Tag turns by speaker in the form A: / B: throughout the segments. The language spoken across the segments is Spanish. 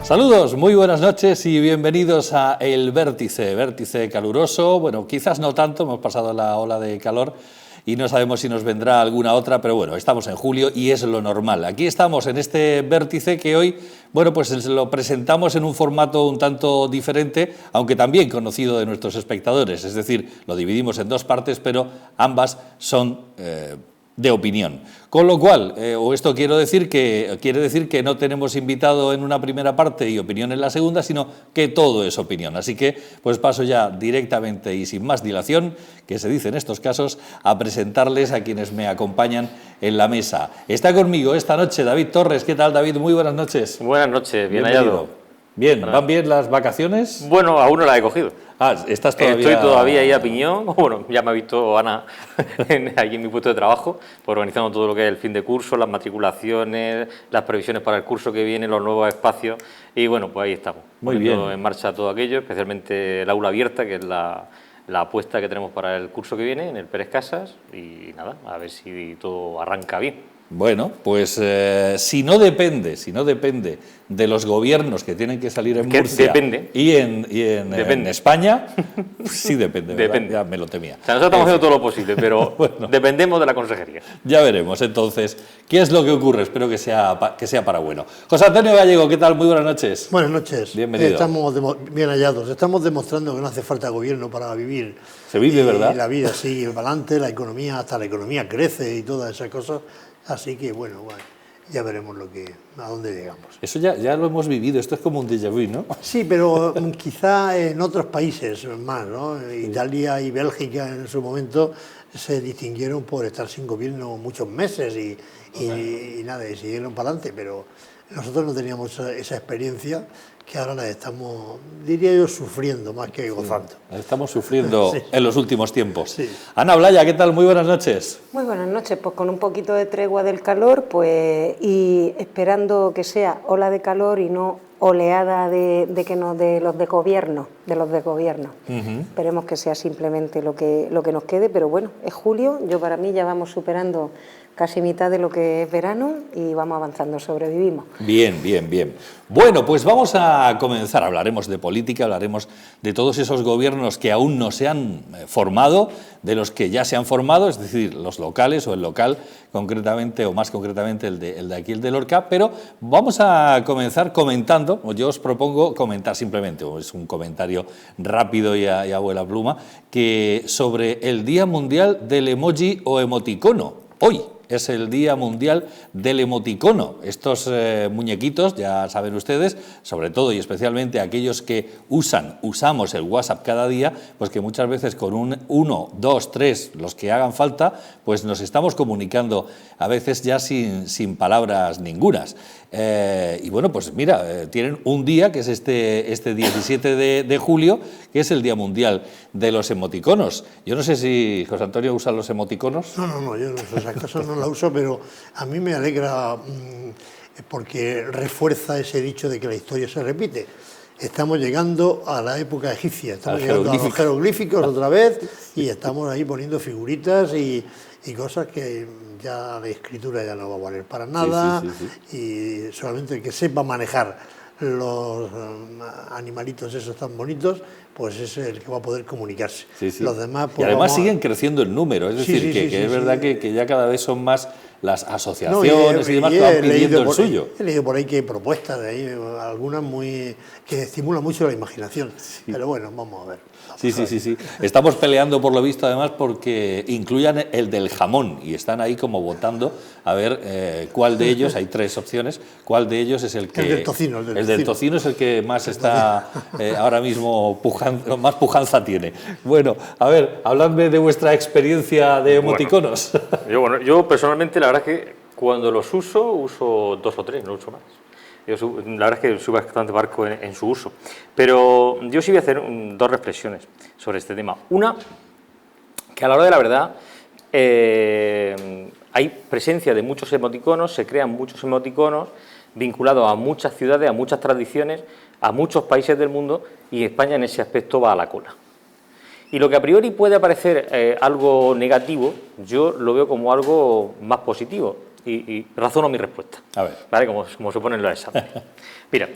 A: Saludos, muy buenas noches y bienvenidos a El Vértice, vértice caluroso. Bueno, quizás no tanto, hemos pasado la ola de calor y no sabemos si nos vendrá alguna otra, pero bueno, estamos en julio y es lo normal. Aquí estamos en este vértice que hoy, bueno, pues lo presentamos en un formato un tanto diferente, aunque también conocido de nuestros espectadores, es decir, lo dividimos en dos partes, pero ambas son de opinión. Con lo cual, esto quiere decir que no tenemos invitado en una primera parte y opinión en la segunda, sino que todo es opinión. Así que, pues paso ya directamente y sin más dilación, que se dice en estos casos, a presentarles a quienes me acompañan en la mesa. Está conmigo esta noche David Torres. ¿Qué tal, David? Muy buenas noches.
B: Buenas noches, bien hallado.
A: Bien, ¿van bien las vacaciones?
B: Bueno, aún no las he cogido.
A: ¿Estás todavía?
B: Estoy todavía ahí a piñón. Bueno, ya me ha visto Ana allí en mi puesto de trabajo, organizando todo lo que es el fin de curso, las matriculaciones, las previsiones para el curso que viene, los nuevos espacios. Y bueno, pues ahí estamos.
A: Muy bien.
B: En marcha todo aquello, especialmente el aula abierta, que es la apuesta que tenemos para el curso que viene en el Pérez Casas. Y nada, a ver si todo arranca bien.
A: Bueno, pues si no depende de los gobiernos que tienen que salir en Murcia y en España, sí depende.
B: Depende.
A: Ya me lo temía.
B: O sea, nosotros estamos haciendo todo lo posible, pero bueno, dependemos de la consejería.
A: Ya veremos entonces qué es lo que ocurre. Espero que sea para bueno. José Antonio Gallego, ¿qué tal? Muy buenas noches.
C: Buenas noches.
A: Bienvenido.
C: Estamos bien hallados. Estamos demostrando que no hace falta gobierno para vivir.
A: Se vive, ¿verdad?
C: Y la vida sigue para adelante, la economía, hasta la economía crece y todas esas cosas. Así que, bueno, ya veremos a dónde llegamos.
A: Eso ya lo hemos vivido, esto es como un déjà vu, ¿no?
C: Sí, pero quizá en otros países más, ¿no? Sí. Italia y Bélgica en su momento se distinguieron por estar sin gobierno muchos meses y nada, y siguieron para adelante, pero nosotros no teníamos esa experiencia que ahora la estamos, diría yo, sufriendo más que gozando.
A: La estamos sufriendo sí. En los últimos tiempos.
C: Sí.
A: Ana Blaya, ¿qué tal? Muy buenas noches.
D: Muy buenas noches, pues con un poquito de tregua del calor, pues y esperando que sea ola de calor y no oleada de los de gobierno, Esperemos que sea simplemente lo que nos quede, pero bueno, es julio, para mí ya vamos superando casi mitad de lo que es verano y vamos avanzando, sobrevivimos.
A: Bien. Bueno, pues vamos a comenzar, hablaremos de política, hablaremos de todos esos gobiernos que aún no se han formado, de los que ya se han formado, es decir, los locales o el local concretamente, o más concretamente el de aquí, el de Lorca, pero vamos a comenzar comentando, yo os propongo comentar simplemente, es un comentario rápido y a vuela pluma, que sobre el Día Mundial del Emoji o Emoticono, hoy. Es el Día Mundial del Emoticono. Estos muñequitos, ya saben ustedes, sobre todo y especialmente aquellos que usamos el WhatsApp cada día, pues que muchas veces con 1, 2, 3, los que hagan falta, pues nos estamos comunicando a veces ya sin palabras ningunas. Y bueno, pues mira, tienen un día, que es este 17 de julio, que es el Día Mundial de los Emoticonos. Yo no sé si José Antonio usa los emoticonos.
C: No, yo no uso esas cosas, no la uso, pero a mí me alegra porque refuerza ese dicho de que la historia se repite. Estamos llegando a la época egipcia, estamos llegando a los jeroglíficos otra vez y estamos ahí poniendo figuritas y cosas que ya la escritura ya no va a valer para nada. Sí. Y solamente el que sepa manejar los animalitos esos tan bonitos, pues es el que va a poder comunicarse.
A: Sí.
C: Los demás, pues,
A: y además siguen creciendo en número, es decir, que es verdad que ya cada vez son más las asociaciones y demás que van pidiendo el suyo.
C: He leído por ahí que hay propuestas de ahí, algunas que estimulan mucho la imaginación, pero bueno, vamos a ver.
A: Sí. Estamos peleando por lo visto además porque incluyan el del jamón y están ahí como votando a ver cuál de ellos, hay 3 opciones, cuál de ellos es el que...
C: El del tocino.
A: El del tocino es el que más está ahora mismo, más pujanza tiene. Bueno, a ver, habladme de vuestra experiencia de emoticonos.
B: Yo personalmente la verdad es que cuando los uso 2 o 3, no uso más. La verdad es que soy bastante barco en su uso. Pero yo sí voy a hacer 2 reflexiones sobre este tema. Una, que a la hora de la verdad hay presencia de muchos emoticonos, se crean muchos emoticonos vinculados a muchas ciudades, a muchas tradiciones, a muchos países del mundo, y España en ese aspecto va a la cola. Y lo que a priori puede parecer algo negativo, yo lo veo como algo más positivo. y razono mi respuesta.
A: A ver.
B: ¿Vale? Como se pone en los exámenes. Mira,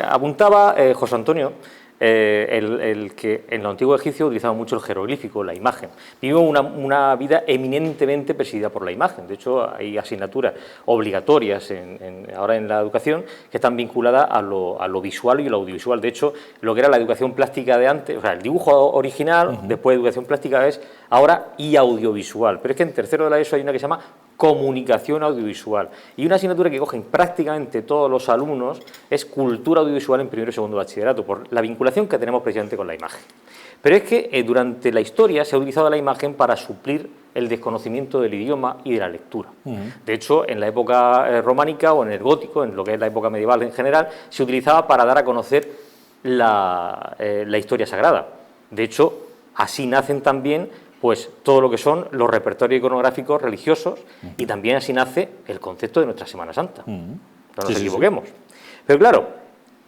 B: apuntaba José Antonio el que en los antiguos egipcios utilizaban mucho el jeroglífico, la imagen. Vivimos una vida eminentemente presidida por la imagen. De hecho, hay asignaturas obligatorias ahora en la educación que están vinculadas a lo visual y lo audiovisual. De hecho, lo que era la educación plástica de antes, o sea, el dibujo original, después educación plástica es ahora y audiovisual. Pero es que en tercero de la ESO hay una que se llama comunicación audiovisual. Y una asignatura que cogen prácticamente todos los alumnos es cultura audiovisual en primero y segundo bachillerato, por la vinculación que tenemos precisamente con la imagen. Pero es que durante la historia se ha utilizado la imagen para suplir el desconocimiento del idioma y de la lectura. De hecho, en la época románica o en el gótico, en lo que es la época medieval en general, se utilizaba para dar a conocer la historia sagrada. De hecho, así nacen también pues todo lo que son los repertorios iconográficos religiosos y también así nace el concepto de nuestra Semana Santa. No nos equivoquemos. Sí. Pero claro,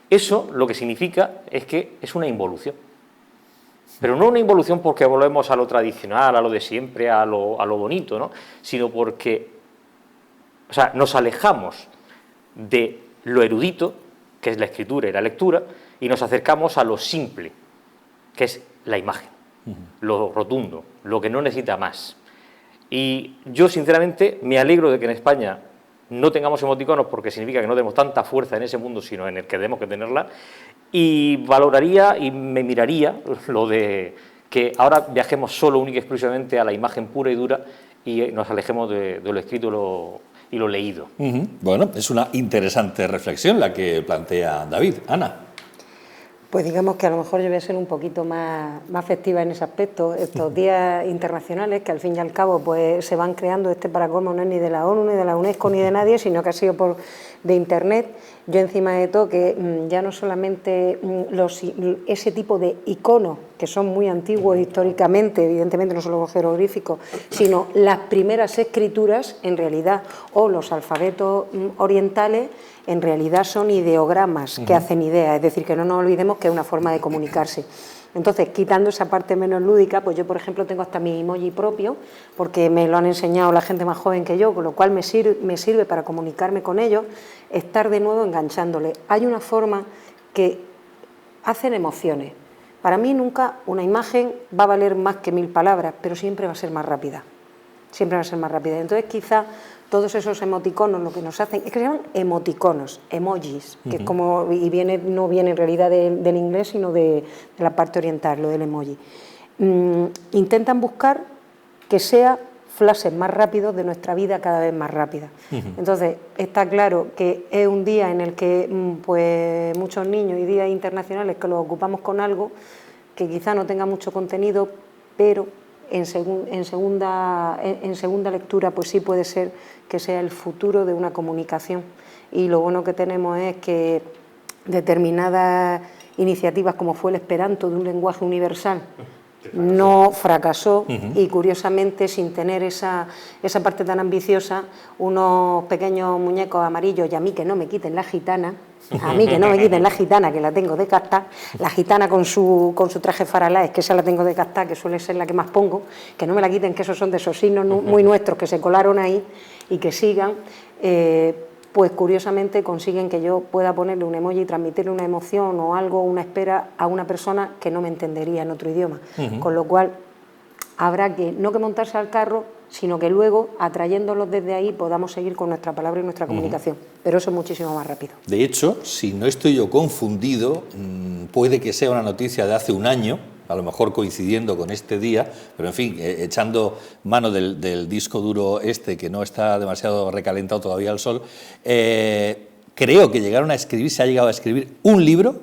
B: eso lo que significa es que es una involución. Pero no una involución porque volvemos a lo tradicional, a lo de siempre, a lo bonito, ¿no? Sino porque nos alejamos de lo erudito, que es la escritura y la lectura, y nos acercamos a lo simple, que es la imagen. Lo rotundo, lo que no necesita más. Y yo, sinceramente, me alegro de que en España no tengamos emoticonos porque significa que no tenemos tanta fuerza en ese mundo, sino en el que tenemos que tenerla, y valoraría y me miraría lo de que ahora viajemos solo, única y exclusivamente a la imagen pura y dura y nos alejemos de lo escrito y lo leído.
A: Bueno, es una interesante reflexión la que plantea David. Ana.
D: Pues digamos que a lo mejor yo voy a ser un poquito más festiva en ese aspecto. Estos días internacionales, que al fin y al cabo pues se van creando, para colmo no es ni de la ONU, ni de la UNESCO, ni de nadie, sino que ha sido de Internet. Yo encima de todo que ya no solamente ese tipo de iconos, que son muy antiguos históricamente, evidentemente no solo los jeroglíficos, sino las primeras escrituras en realidad, o los alfabetos orientales, en realidad son ideogramas que hacen ideas, es decir, que no nos olvidemos que es una forma de comunicarse. Entonces, quitando esa parte menos lúdica, pues yo, por ejemplo, tengo hasta mi emoji propio, porque me lo han enseñado la gente más joven que yo, con lo cual me sirve para comunicarme con ellos, estar de nuevo enganchándole. Hay una forma que hacen emociones. Para mí nunca una imagen va a valer más que 1000 palabras, pero siempre va a ser más rápida. Siempre va a ser más rápida. Entonces, quizá todos esos emoticonos lo que nos hacen es que se llaman emoticonos, emojis, que es como, y no viene en realidad del inglés, sino de la parte oriental, lo del emoji. Intentan buscar que sea flashes más rápidos de nuestra vida cada vez más rápida. Entonces, está claro que es un día en el que pues muchos niños y días internacionales que los ocupamos con algo que quizá no tenga mucho contenido, pero en segunda lectura pues sí puede ser que sea el futuro de una comunicación. Y lo bueno que tenemos es que determinadas iniciativas, como fue el Esperanto, de un lenguaje universal, no fracasó y curiosamente, sin tener esa parte tan ambiciosa, unos pequeños muñecos amarillos, y a mí que no me quiten la gitana, que la tengo de casta, la gitana con su traje faralaes, que esa la tengo de casta, que suele ser la que más pongo, que no me la quiten, que esos son de esos signos muy nuestros que se colaron ahí y que sigan, pues curiosamente consiguen que yo pueda ponerle un emoji y transmitirle una emoción o algo, una espera a una persona que no me entendería en otro idioma. Con lo cual habrá que no que montarse al carro, sino que luego, atrayéndolos desde ahí, podamos seguir con nuestra palabra y nuestra comunicación. Pero eso es muchísimo más rápido.
A: De hecho, si no estoy yo confundido, puede que sea una noticia de hace un año, a lo mejor coincidiendo con este día, pero en fin, echando mano del disco duro que no está demasiado recalentado todavía al sol, creo que se ha llegado a escribir un libro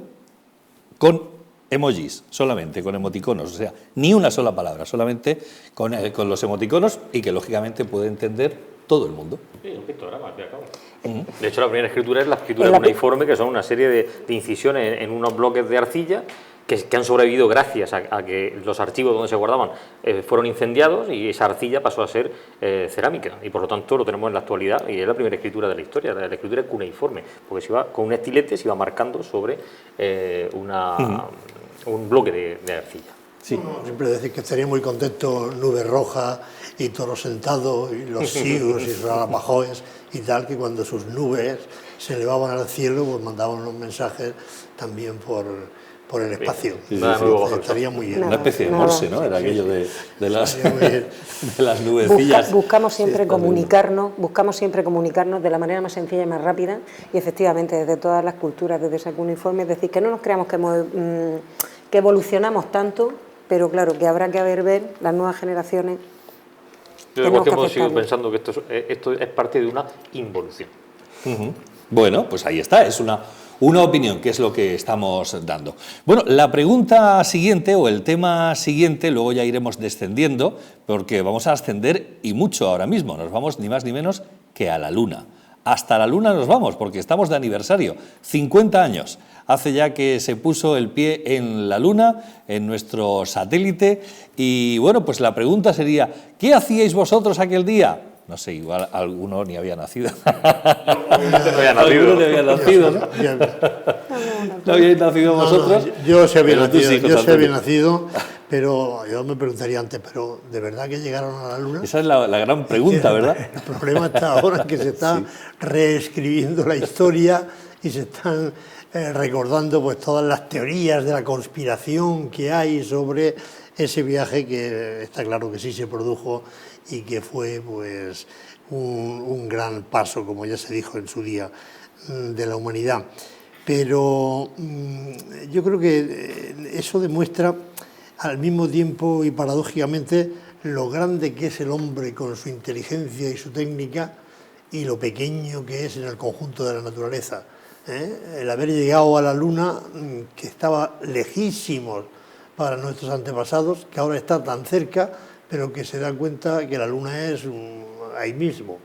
A: con emojis, solamente, con emoticonos, o sea, ni una sola palabra, solamente con los emoticonos y que lógicamente puede entender todo el mundo.
B: Sí, un pictograma, al fin y al cabo. De hecho, la primera escritura es la escritura cuneiforme, que son una serie de incisiones en unos bloques de arcilla que han sobrevivido gracias a que los archivos donde se guardaban fueron incendiados y esa arcilla pasó a ser cerámica y por lo tanto lo tenemos en la actualidad y es la primera escritura de la historia, la escritura cuneiforme, porque se iba con un estilete, se iba marcando sobre un bloque de arcilla.
A: Sí.
C: No, siempre decir que estaría muy contento Nube Roja y Toro Sentado y los Sius y los Alapajoes y tal, que cuando sus nubes se elevaban al cielo, pues mandaban unos mensajes también por el espacio. Estaría muy bien.
A: Una especie de Morse, ¿no? Era aquello de las, de las nubecillas.
D: Buscamos siempre comunicarnos de la manera más sencilla y más rápida, y efectivamente desde todas las culturas, desde ese cuneiforme, es decir, que no nos creamos que evolucionamos tanto, pero claro, que habrá que ver las nuevas generaciones.
B: Yo hemos sido pensando que esto es parte de una involución.
A: Bueno, pues ahí está, es una opinión, que es lo que estamos dando. Bueno, la pregunta siguiente o el tema siguiente, luego ya iremos descendiendo, porque vamos a ascender y mucho ahora mismo. Nos vamos ni más ni menos que a la Luna. Hasta la Luna nos vamos, porque estamos de aniversario, 50 años. Hace ya que se puso el pie en la Luna, en nuestro satélite, y bueno, pues la pregunta sería, ¿qué hacíais vosotros aquel día? No sé, igual alguno ni había nacido. Alguno ni había nacido, ¿no? ¿No habíais nacido vosotros?
C: No, yo sí había nacido, pero yo me preguntaría antes, ¿pero de verdad que llegaron a la Luna?
A: Esa es la gran pregunta, ¿verdad?
C: El problema está ahora que se está reescribiendo la historia y se están recordando pues todas las teorías de la conspiración que hay sobre ese viaje, que está claro que sí se produjo y que fue pues un gran paso, como ya se dijo en su día, de la humanidad. Pero yo creo que eso demuestra al mismo tiempo y paradójicamente lo grande que es el hombre con su inteligencia y su técnica y lo pequeño que es en el conjunto de la naturaleza. El haber llegado a la Luna, que estaba lejísimos para nuestros antepasados, que ahora está tan cerca, pero que se da cuenta que la Luna es ahí mismo,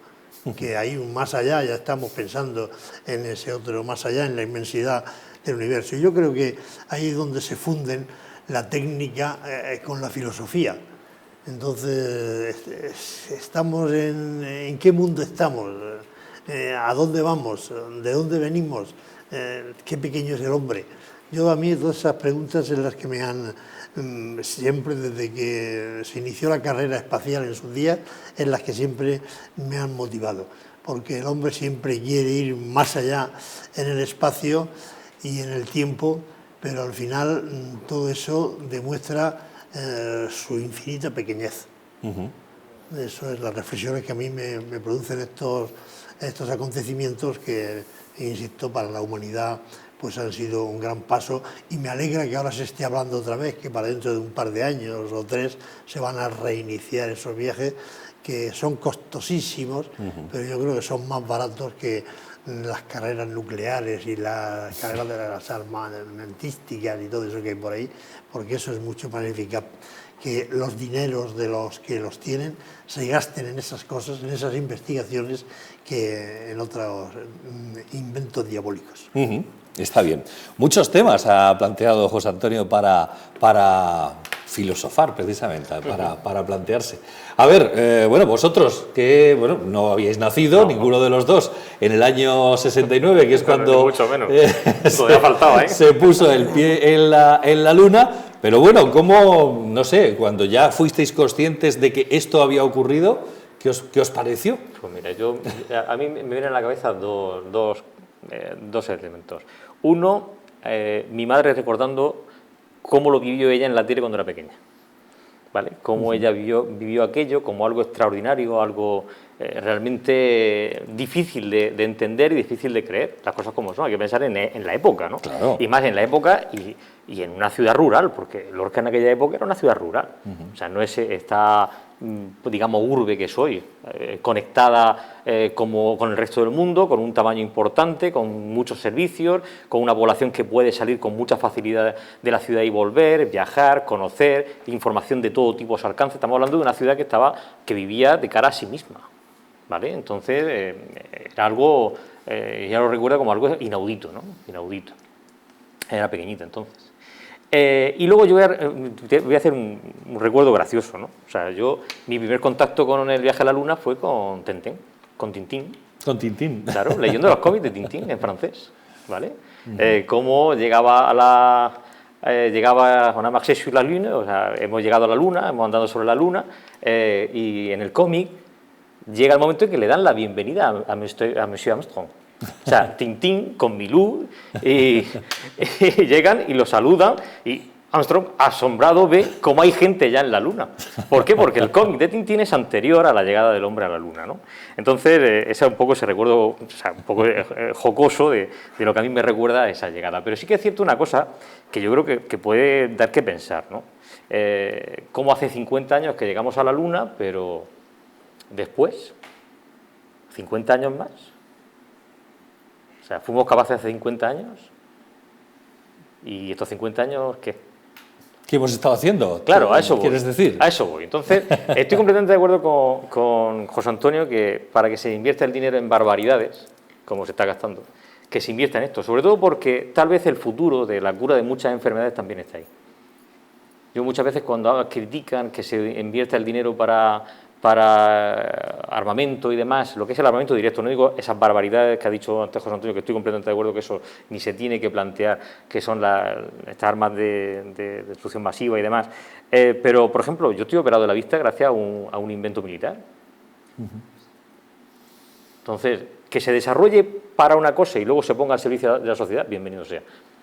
C: que hay un más allá, ya estamos pensando en ese otro más allá, en la inmensidad del universo. Y yo creo que ahí es donde se funden la técnica con la filosofía. Entonces, estamos ¿en qué mundo estamos? ¿A dónde vamos? ¿De dónde venimos? ¿Qué pequeño es el hombre? A mí todas esas preguntas en las que me han siempre, desde que se inició la carrera espacial en sus días, en las que siempre me han motivado, porque el hombre siempre quiere ir más allá en el espacio y en el tiempo, pero al final todo eso demuestra su infinita pequeñez. Eso es las reflexiones que a mí me producen estos acontecimientos que, insisto, para la humanidad pues han sido un gran paso, y me alegra que ahora se esté hablando otra vez, que para dentro de un par de años o 3 se van a reiniciar esos viajes, que son costosísimos, pero yo creo que son más baratos que las carreras nucleares y las carreras de las armamentísticas y todo eso que hay por ahí, porque eso es mucho más eficaz que los dineros de los que los tienen se gasten en esas cosas, en esas investigaciones, que en otros inventos diabólicos.
A: Está bien. Muchos temas ha planteado José Antonio para filosofar, precisamente, para plantearse. A ver, bueno, vosotros que no habíais nacido, ninguno de los dos, en el año 69, que es cuando
B: mucho menos. Todavía faltaba,
A: se puso el pie en la Luna, pero bueno, ¿cómo, no sé, cuando ya fuisteis conscientes de que esto había ocurrido, qué os pareció?
B: Pues mira, a mí me vienen a la cabeza dos elementos. Uno, mi madre recordando cómo lo vivió ella en la tele cuando era pequeña, ¿vale? Cómo ella vivió aquello como algo extraordinario, algo realmente difícil de entender y difícil de creer, las cosas como son. Hay que pensar en la época, ¿no?
A: Claro.
B: Y más en la época y en una ciudad rural, porque Lorca en aquella época era una ciudad rural. O sea, no es esta, digamos, urbe que soy, conectada como con el resto del mundo, con un tamaño importante, con muchos servicios, con una población que puede salir con mucha facilidad de la ciudad y volver, viajar, conocer, información de todo tipo a su alcance. Estamos hablando de una ciudad que vivía de cara a sí misma, ¿vale? Entonces, era algo, ya lo recuerdo como algo inaudito, ¿no? Inaudito. Era pequeñita entonces. Y luego yo voy a hacer un recuerdo gracioso, ¿no? O sea, mi primer contacto con el viaje a la Luna fue con Tintín.
A: Con Tintín.
B: Claro, leyendo los cómics de Tintín en francés, ¿vale? Cómo llegaba a llegaba on a marché sur la lune, o sea, hemos llegado a la luna, hemos andado sobre la luna, y en el cómic llega el momento en que le dan la bienvenida a Monsieur Armstrong. O sea, Tintín con Milú, y llegan y lo saludan, y Armstrong, asombrado, ve cómo hay gente ya en la Luna. ¿Por qué? Porque el cómic de Tintín es anterior a la llegada del hombre a la Luna, ¿no? Entonces, ese es un poco ese recuerdo, o sea, un poco jocoso de lo que a mí me recuerda a esa llegada. Pero sí que es cierto una cosa que yo creo que puede dar que pensar, ¿no? Como hace 50 años que llegamos a la Luna, pero después, 50 años más. O sea, fuimos capaces hace 50 años, y estos 50 años, ¿qué?
A: ¿Qué hemos estado haciendo?
B: Claro, a eso voy.
A: ¿Quieres decir?
B: A eso voy. Entonces, estoy completamente de acuerdo con José Antonio que para que se invierta el dinero en barbaridades, como se está gastando, que se invierta en esto. Sobre todo porque tal vez el futuro de la cura de muchas enfermedades también está ahí. Yo muchas veces cuando critican que se invierta el dinero para armamento y demás, lo que es el armamento directo, no digo esas barbaridades que ha dicho antes José Antonio, que estoy completamente de acuerdo que eso ni se tiene que plantear, que son estas armas de destrucción masiva y demás, pero por ejemplo, yo estoy operado de la vista gracias a un invento militar. Entonces, que se desarrolle para una cosa y luego se ponga al servicio de la sociedad, bienvenido sea,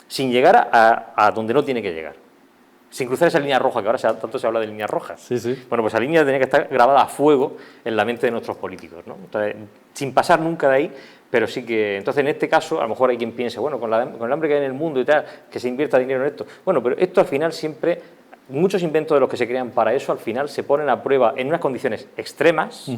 B: sin llegar a donde no tiene que llegar. Sin cruzar esa línea roja, que ahora tanto se habla de líneas rojas.
A: Sí, sí.
B: Bueno, pues esa línea tenía que estar grabada a fuego en la mente de nuestros políticos, ¿no? Entonces, sin pasar nunca de ahí, pero sí que... Entonces, en este caso, a lo mejor hay quien piense, bueno, con el hambre que hay en el mundo y tal, que se invierta dinero en esto. Bueno, pero esto al final siempre... Muchos inventos de los que se crean para eso, al final se ponen a prueba en unas condiciones extremas,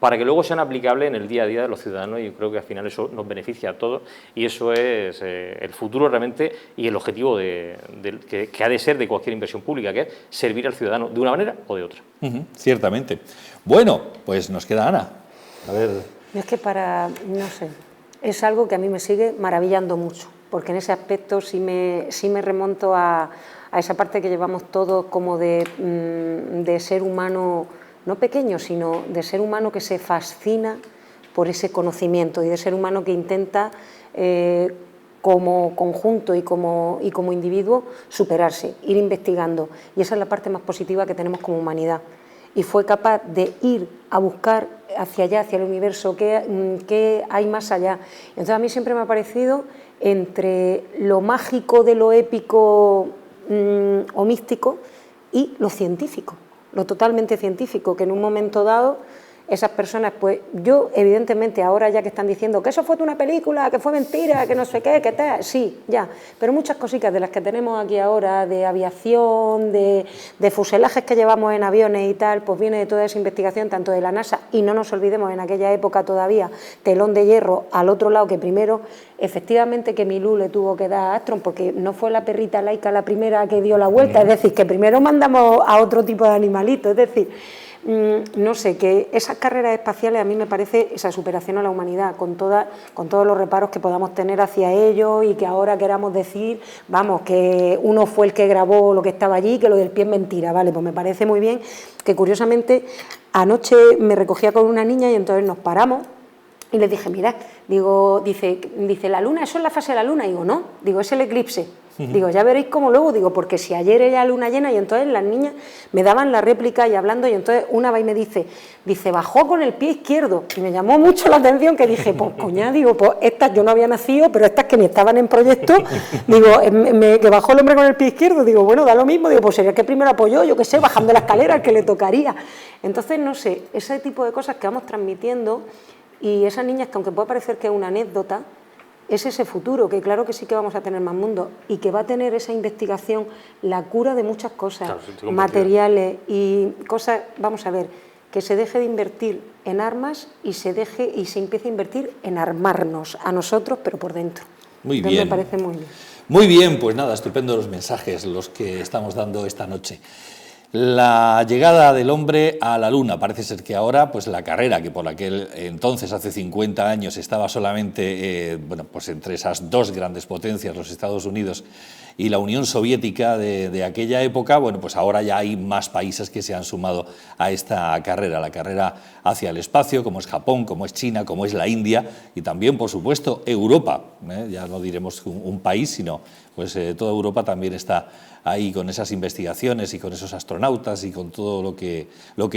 B: para que luego sean aplicables en el día a día de los ciudadanos, y yo creo que al final eso nos beneficia a todos, y eso es el futuro realmente y el objetivo que ha de ser de cualquier inversión pública, que es servir al ciudadano de una manera o de otra.
A: Ciertamente. Bueno, pues nos queda Ana. A ver.
D: Es que no sé, es algo que a mí me sigue maravillando mucho, porque en ese aspecto sí me remonto a esa parte que llevamos todos como de ser humano, no pequeño, sino de ser humano que se fascina por ese conocimiento y de ser humano que intenta, como conjunto y como individuo, superarse, ir investigando. Y esa es la parte más positiva que tenemos como humanidad. Y fue capaz de ir a buscar hacia allá, hacia el universo, qué hay más allá. Entonces a mí siempre me ha parecido, entre lo mágico de lo épico o místico y lo científico, lo totalmente científico, que en un momento dado esas personas, pues yo evidentemente ahora ya que están diciendo que eso fue una película, que fue mentira, que no sé qué, que tal, sí, ya, pero muchas cositas de las que tenemos aquí ahora, de aviación, de fuselajes que llevamos en aviones y tal, pues viene de toda esa investigación, tanto de la NASA, y no nos olvidemos en aquella época todavía, telón de hierro al otro lado, que primero, efectivamente que Milú le tuvo que dar a Armstrong, porque no fue la perrita laica la primera que dio la vuelta, es decir, que primero mandamos a otro tipo de animalito, es decir, no sé, que esas carreras espaciales a mí me parece esa superación a la humanidad, con todos los reparos que podamos tener hacia ellos, y que ahora queramos decir, vamos, que uno fue el que grabó lo que estaba allí, que lo del pie es mentira, vale, pues me parece muy bien, que curiosamente anoche me recogía con una niña y entonces nos paramos y les dije, mirad, digo, dice la luna, eso es la fase de la luna, digo, no, digo, es el eclipse. Digo, ya veréis cómo luego, digo, porque si ayer era luna llena, y entonces las niñas me daban la réplica y hablando, y entonces una va y me dice, bajó con el pie izquierdo, y me llamó mucho la atención, que dije, pues coña, digo, pues estas yo no había nacido, pero estas que ni estaban en proyecto, digo, que bajó el hombre con el pie izquierdo, digo, bueno, da lo mismo, digo, pues sería que primero apoyó, yo qué sé, bajando la escalera, el que le tocaría. Entonces, no sé, ese tipo de cosas que vamos transmitiendo, y esas niñas que aunque pueda parecer que es una anécdota, es ese futuro, que claro que sí que vamos a tener más mundo, y que va a tener esa investigación la cura de muchas cosas, claro, materiales y cosas, vamos a ver, que se deje de invertir en armas y se empiece a invertir en armarnos a nosotros, pero por dentro.
A: Muy
D: Entonces,
A: bien.
D: me parece muy bien.
A: Muy bien, pues nada, estupendo los mensajes los que estamos dando esta noche. La llegada del hombre a la Luna, parece ser que ahora, pues la carrera que por aquel entonces, hace 50 años, estaba solamente pues entre esas dos grandes potencias, los Estados Unidos y la Unión Soviética de aquella época, bueno, pues ahora ya hay más países que se han sumado a esta carrera, la carrera hacia el espacio, como es Japón, como es China, como es la India y también, por supuesto, Europa. Ya no diremos un país, sino pues toda Europa también está ahí con esas investigaciones y con esos astronautas y con todo lo que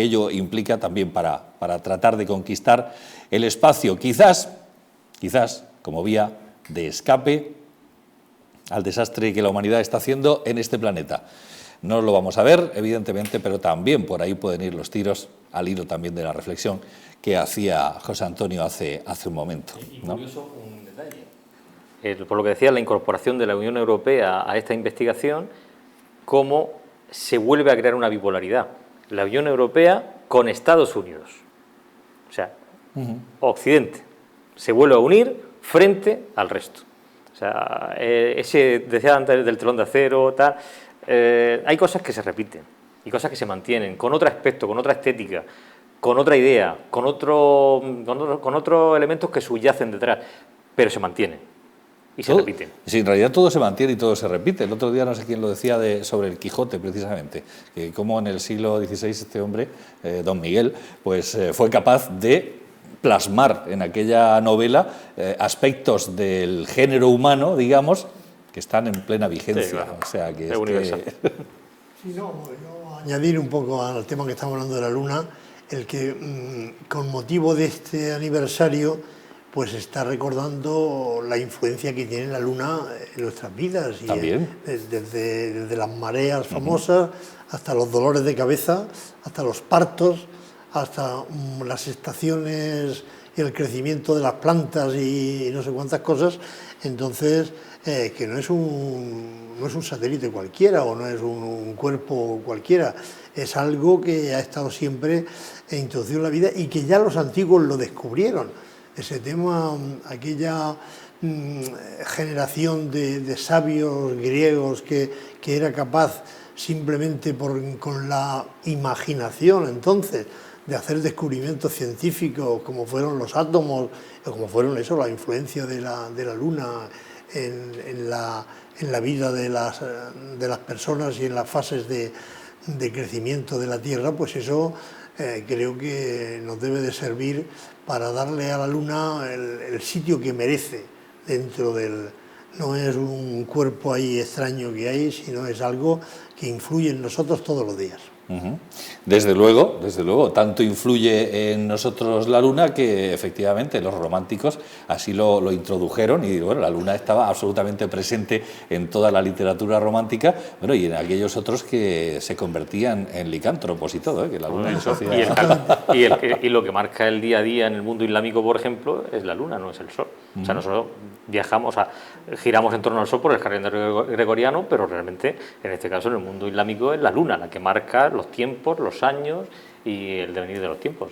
A: ello implica también para tratar de conquistar el espacio, quizás como vía de escape al desastre que la humanidad está haciendo en este planeta. No lo vamos a ver, evidentemente, pero también por ahí pueden ir los tiros, al hilo también de la reflexión que hacía José Antonio hace un momento, ¿no?
B: Y curioso un detalle. Por lo que decía, la incorporación de la Unión Europea a esta investigación, cómo se vuelve a crear una bipolaridad. La Unión Europea con Estados Unidos. O sea, Occidente se vuelve a unir frente al resto. O sea, decía antes del telón de acero, tal, hay cosas que se repiten y cosas que se mantienen, con otro aspecto, con otra estética, con otra idea, con otros elementos que subyacen detrás, pero se mantienen y se repiten.
A: Sí, en realidad todo se mantiene y todo se repite. El otro día no sé quién lo decía sobre el Quijote, precisamente, que como en el siglo XVI este hombre, don Miguel, pues fue capaz de plasmar en aquella novela aspectos del género humano, digamos, que están en plena vigencia.
B: Sí, claro.
A: O sea, que
B: es universal.
C: Sí, no, yo añadir un poco al tema que estamos hablando de la Luna, el que con motivo de este aniversario pues está recordando la influencia que tiene la Luna en nuestras vidas. Y desde las mareas famosas hasta los dolores de cabeza, hasta los partos, hasta las estaciones y el crecimiento de las plantas y no sé cuántas cosas. Entonces, que no es un satélite cualquiera o no es un cuerpo cualquiera, es algo que ha estado siempre introducido en la vida y que ya los antiguos lo descubrieron. Ese tema, aquella generación de sabios griegos que era capaz simplemente con la imaginación entonces de hacer descubrimientos científicos como fueron los átomos, o como fueron la influencia de la Luna en la vida de las personas y en las fases de crecimiento de la Tierra, pues eso creo que nos debe de servir para darle a la Luna el sitio que merece dentro del... No es un cuerpo ahí extraño que hay, sino es algo que influye en nosotros todos los días.
A: Desde luego, tanto influye en nosotros la Luna que efectivamente los románticos así lo introdujeron y bueno, la Luna estaba absolutamente presente en toda la literatura romántica, bueno, y en aquellos otros que se convertían en licántropos y todo, que la Luna en sociedad...
B: Y lo que marca el día a día en el mundo islámico, por ejemplo, es la Luna, no es el Sol. O sea, nosotros viajamos, giramos en torno al Sol por el calendario gregoriano, pero realmente, en este caso, en el mundo islámico es la Luna la que marca los tiempos, los años y el devenir de los tiempos.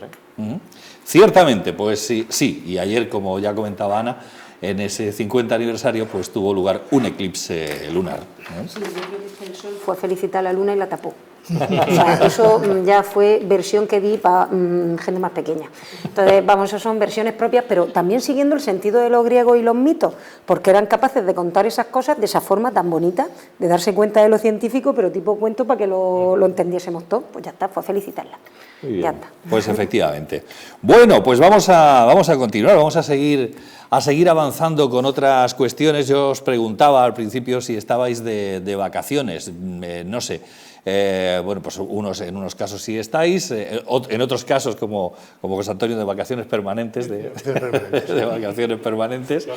A: Ciertamente, pues sí, y ayer, como ya comentaba Ana, en ese 50 aniversario pues tuvo lugar un eclipse lunar.
D: Sí, yo creo que el Sol fue a felicitar a la Luna y la tapó. O sea, eso ya fue versión que di para gente más pequeña. Entonces, vamos, eso son versiones propias, pero también siguiendo el sentido de los griegos y los mitos, porque eran capaces de contar esas cosas de esa forma tan bonita, de darse cuenta de lo científico, pero tipo cuento para que lo entendiésemos todo. Pues ya está, fue a felicitarla. Ya está.
A: Pues efectivamente. Bueno, pues vamos a continuar, vamos a seguir avanzando con otras cuestiones. Yo os preguntaba al principio si estabais de vacaciones, no sé. Bueno, pues en unos casos sí estáis, en otros casos como José Antonio de vacaciones permanentes, de vacaciones permanentes,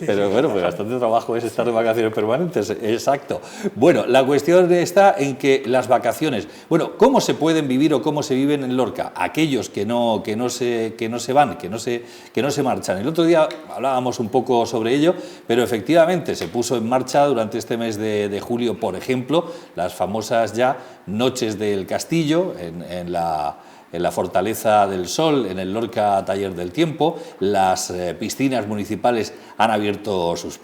A: pero bueno, pues bastante trabajo es estar de vacaciones permanentes, exacto. Bueno, la cuestión está en que las vacaciones, bueno, ¿cómo se pueden vivir o cómo se viven en Lorca? Aquellos que no se van, que no se marchan. El otro día hablábamos un poco sobre ello, pero efectivamente se puso en marcha durante este mes de julio, por ejemplo, las famosas ya Noches del Castillo en la Fortaleza del Sol, en el Lorca Taller del Tiempo. Las piscinas municipales han abierto sus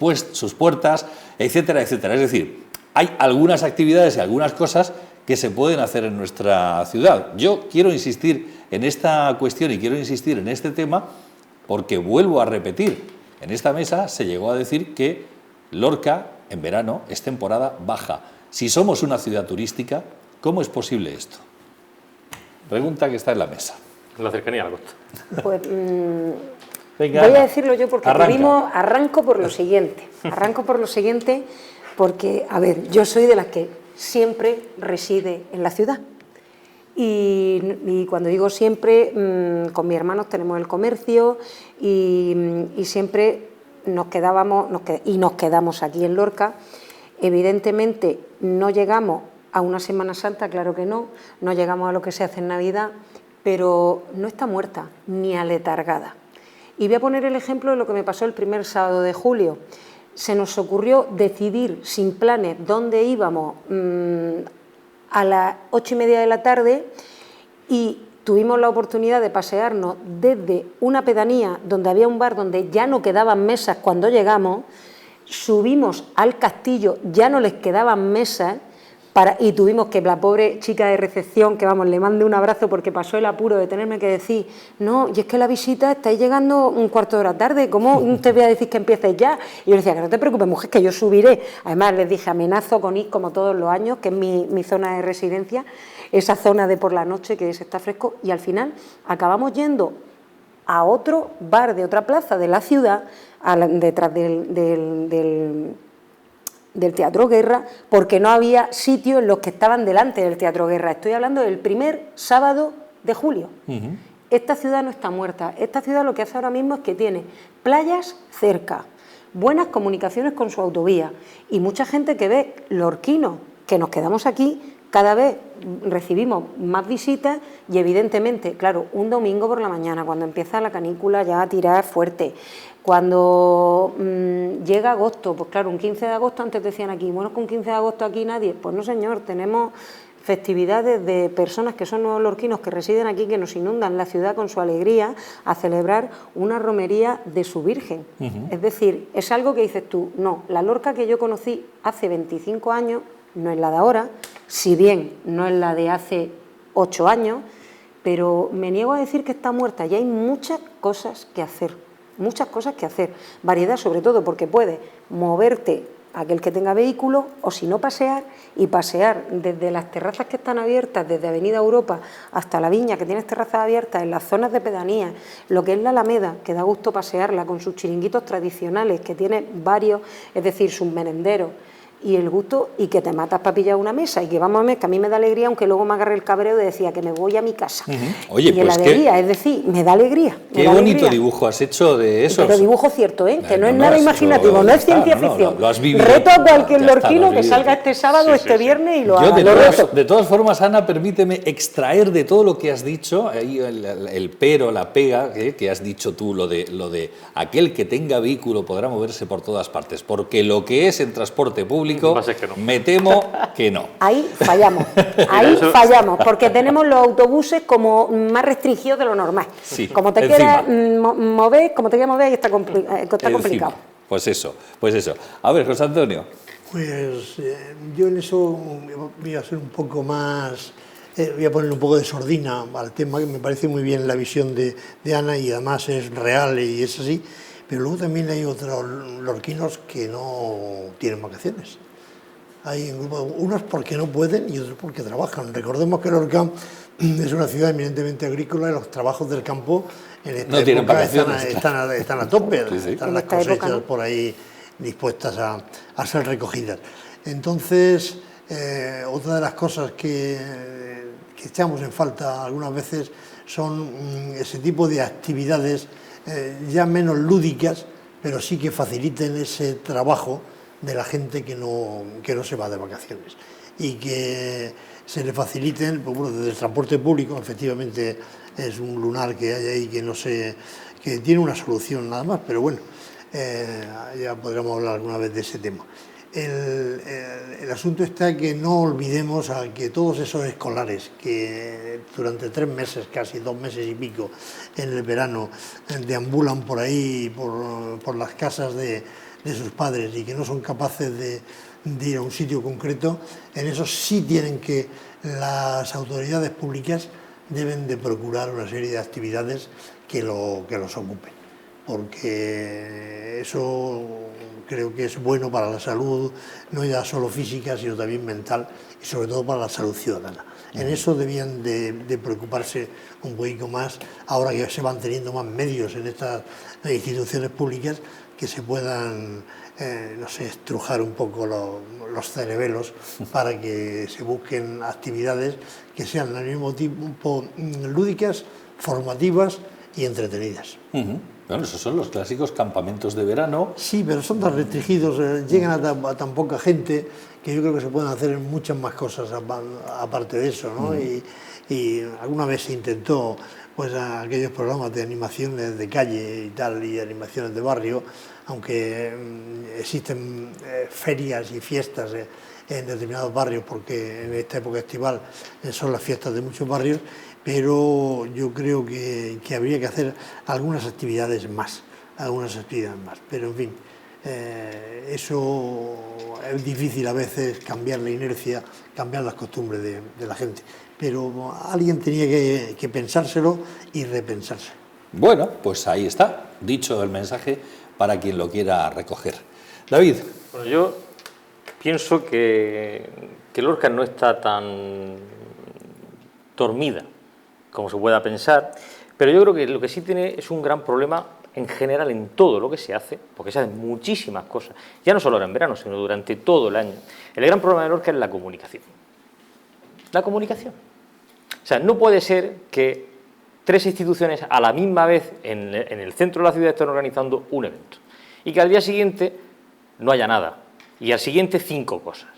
A: puertas, etcétera, etcétera. Es decir, hay algunas actividades y algunas cosas que se pueden hacer en nuestra ciudad. Yo quiero insistir en esta cuestión y quiero insistir en este tema porque vuelvo a repetir, en esta mesa se llegó a decir que Lorca en verano es temporada baja. Si somos una ciudad turística, ¿cómo es posible esto? Pregunta que está en la mesa.
B: La cercanía a la costa.
D: Pues
A: Venga,
D: voy
A: Ana,
D: a decirlo yo porque arranco por lo siguiente. Arranco por lo siguiente porque, a ver, yo soy de las que siempre reside en la ciudad. Y cuando digo siempre, con mis hermanos tenemos el comercio y siempre nos quedamos aquí en Lorca. Evidentemente no llegamos a una Semana Santa, claro que no llegamos a lo que se hace en Navidad, pero no está muerta ni aletargada. Y voy a poner el ejemplo de lo que me pasó el primer sábado de julio. Se nos ocurrió decidir sin planes dónde íbamos a las 8:30 de la tarde y tuvimos la oportunidad de pasearnos desde una pedanía donde había un bar donde ya no quedaban mesas cuando llegamos, subimos al castillo, ya no les quedaban mesas, y tuvimos que la pobre chica de recepción, que vamos, le mandé un abrazo porque pasó el apuro de tenerme que decir, no, y es que la visita estáis llegando un cuarto de hora tarde, ¿cómo te voy a decir que empieces ya? Y yo le decía, que no te preocupes, mujer, que yo subiré. Además les dije, amenazo con ir como todos los años, que es mi zona de residencia, esa zona de por la noche que está fresco, y al final acabamos yendo a otro bar de otra plaza de la ciudad, detrás del Teatro Guerra, porque no había sitio en los que estaban delante del Teatro Guerra. Estoy hablando del primer sábado de julio. Esta ciudad no está muerta. Esta ciudad lo que hace ahora mismo es que tiene playas cerca, buenas comunicaciones con su autovía y mucha gente que ve lorquinos, que nos quedamos aquí, cada vez recibimos más visitas y evidentemente, claro, un domingo por la mañana, cuando empieza la canícula ya a tirar fuerte, cuando llega agosto, pues claro, un 15 de agosto, antes decían aquí, bueno, con 15 de agosto aquí nadie, pues no señor, tenemos festividades de personas que son nuevos lorquinos que residen aquí, que nos inundan la ciudad con su alegría a celebrar una romería de su Virgen. Es decir, es algo que dices tú, no, la Lorca que yo conocí hace 25 años no es la de ahora, si bien no es la de hace 8 años, pero me niego a decir que está muerta y hay muchas cosas que hacer, variedad sobre todo porque puedes moverte aquel que tenga vehículo o si no pasear desde las terrazas que están abiertas, desde Avenida Europa hasta La Viña, que tienes terrazas abiertas en las zonas de pedanía, lo que es la Alameda, que da gusto pasearla con sus chiringuitos tradicionales, que tiene varios, es decir, sus merenderos, y el gusto, y que te matas para pillar una mesa, y que vamos a ver, que a mí me da alegría, aunque luego me agarre el cabreo de decir que me voy a mi casa.
A: Oye,
D: y
A: pues
D: la alegría, es decir, me da alegría.
A: Qué bonito dibujo has hecho de eso.
D: Pero dibujo cierto, que no es nada imaginativo, no es ciencia ficción.
A: Lo has vivido.
D: Reto a cualquier lorquino que salga este sábado, este viernes y lo haga.
A: De todas formas, Ana, permíteme extraer de todo lo que has dicho, ahí el pero, la pega, que has dicho tú, lo de aquel que tenga vehículo podrá moverse por todas partes, porque lo que es en transporte público, me temo que no.
D: Ahí fallamos, porque tenemos los autobuses como más restringidos de lo normal.
A: Sí,
D: como te quieras mover, ahí está complicado.
A: Pues eso. A ver, José Antonio.
C: Pues yo en eso voy a ser un poco más, voy a poner un poco de sordina al tema, que me parece muy bien la visión de Ana y además es real y es así, pero luego también hay otros lorquinos que no tienen vacaciones. Hay un grupo, unos porque no pueden y otros porque trabajan. Recordemos que Lorca es una ciudad eminentemente agrícola y los trabajos del campo en esta época están a tope, están las cosechas por ahí dispuestas a ser recogidas. Entonces, otra de las cosas que echamos en falta algunas veces son ese tipo de actividades ya menos lúdicas, pero sí que faciliten ese trabajo de la gente que no se va de vacaciones y que se le faciliten, pues bueno, desde el transporte público, efectivamente es un lunar que hay ahí que tiene una solución nada más, pero bueno, ya podremos hablar alguna vez de ese tema. El asunto está que no olvidemos a que todos esos escolares que durante 3 meses, casi 2 meses y pico en el verano, deambulan por ahí, por las casas de sus padres y que no son capaces de ir a un sitio concreto, en eso sí tienen que las autoridades públicas deben de procurar una serie de actividades que los ocupen. porque eso creo que es bueno para la salud, no ya solo física, sino también mental y sobre todo para la salud ciudadana. En eso debían de preocuparse un poquito más, ahora que se van teniendo más medios en estas instituciones públicas, que se puedan, no sé, estrujar un poco los cerebelos para que se busquen actividades que sean al mismo tiempo lúdicas, formativas y entretenidas.
A: Bueno, esos son los clásicos campamentos de verano.
C: Sí, pero son tan restringidos, llegan a tan poca gente que yo creo que se pueden hacer muchas más cosas aparte de eso, ¿no? Y alguna vez se intentó pues aquellos programas de animaciones de calle y tal, y animaciones de barrio, aunque existen ferias y fiestas en determinados barrios, porque en esta época estival son las fiestas de muchos barrios, pero yo creo que habría que hacer algunas actividades más, pero en fin, eso es difícil a veces, cambiar la inercia, cambiar las costumbres de la gente, pero alguien tenía que pensárselo y repensarse.
A: Bueno, pues ahí está, dicho el mensaje para quien lo quiera recoger. David.
B: Bueno, yo pienso que Lorca no está tan dormida como se pueda pensar, pero yo creo que lo que sí tiene es un gran problema en general en todo lo que se hace, porque se hacen muchísimas cosas, ya no solo ahora en verano, sino durante todo el año. El gran problema de Lorca es la comunicación. La comunicación. O sea, no puede ser que 3 instituciones a la misma vez en el centro de la ciudad estén organizando un evento y que al día siguiente no haya nada y al siguiente 5 cosas.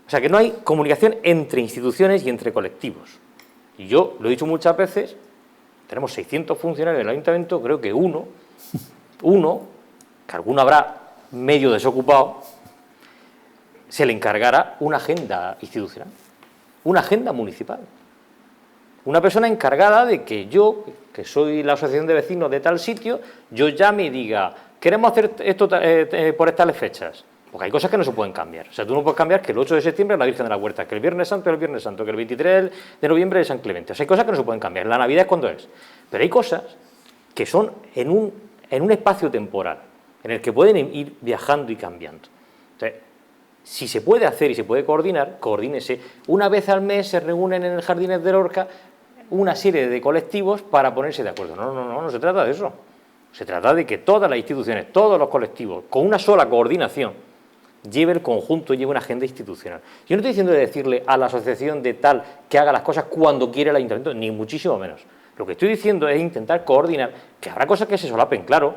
B: O sea, que no hay comunicación entre instituciones y entre colectivos. Y yo lo he dicho muchas veces, tenemos 600 funcionarios en el ayuntamiento, creo que uno, que alguno habrá medio desocupado, se le encargará una agenda institucional, una agenda municipal. Una persona encargada de que yo, que soy la asociación de vecinos de tal sitio, yo llame y diga, queremos hacer esto por tales fechas. Porque hay cosas que no se pueden cambiar. O sea, tú no puedes cambiar que el 8 de septiembre es la Virgen de la Huerta, que el Viernes Santo es el Viernes Santo, que el 23 de noviembre es San Clemente. O sea, hay cosas que no se pueden cambiar. La Navidad es cuando es. Pero hay cosas que son en un espacio temporal, en el que pueden ir viajando y cambiando. Entonces, si se puede hacer y se puede coordinar, coordínese. Una vez al mes se reúnen en el Jardines de Lorca una serie de colectivos para ponerse de acuerdo. No se trata de eso. Se trata de que todas las instituciones, todos los colectivos, con una sola coordinación, lleve el conjunto, lleve una agenda institucional. Yo no estoy diciendo de decirle a la asociación de tal que haga las cosas cuando quiere el ayuntamiento, ni muchísimo menos. Lo que estoy diciendo es intentar coordinar, que habrá cosas que se solapen, claro,